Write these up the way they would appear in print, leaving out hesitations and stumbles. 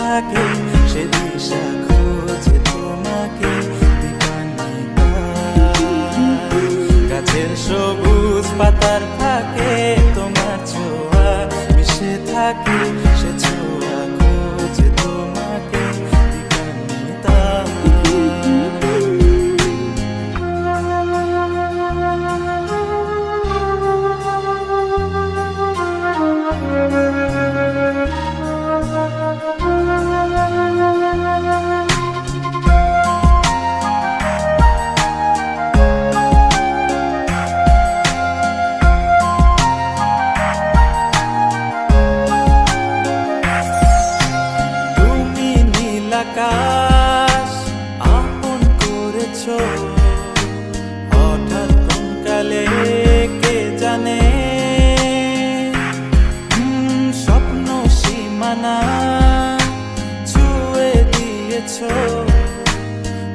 থাকে সে দিশা খোঁজে তোমাকে গাছের সবুজ পাতার থাকে তোমার ছোঁয়া মিশে থাকে সে ছোঁয়া খোঁজে তোমাকে আকাশ আপন করেছো হঠাৎ কোন কালে কে জানে স্বপ্ন সীমানা ছুঁয়ে দিয়েছো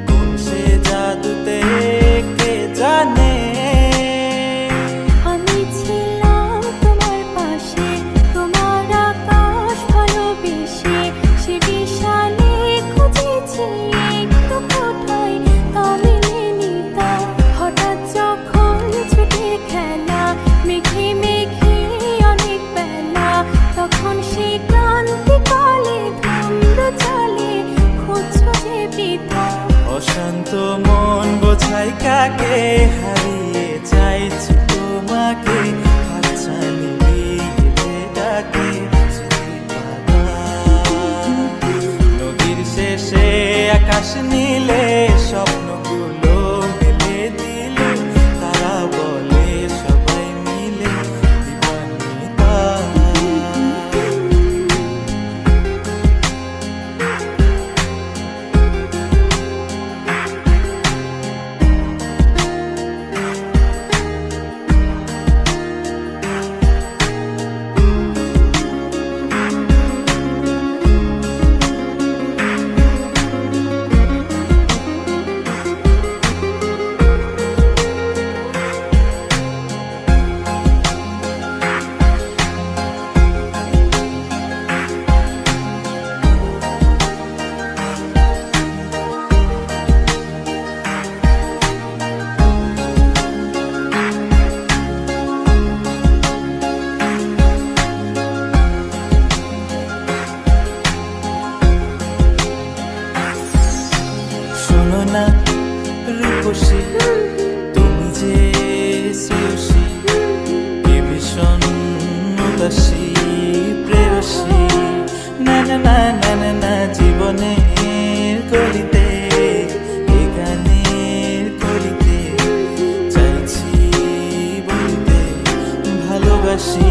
কোন সে জাদুতে কে জানে অশান্ত মন বোঝাই কাকে হারিয়ে চাইছি তোমাকে হাতছানি দিয়ে ডাকে নদীর শেষে আকাশ নীলে স্বপ্নগুলো মেলে দিলে তারা বলে সবাই মিলে দিবানিতা না রূপসী তুমি যে শ্রেয়সী এ ভীষণ উদাসী প্রেয়সী না না না না না না জীবনের গলিতে এ গানের কলিতে চাইছি বলতে ভালোবাসি।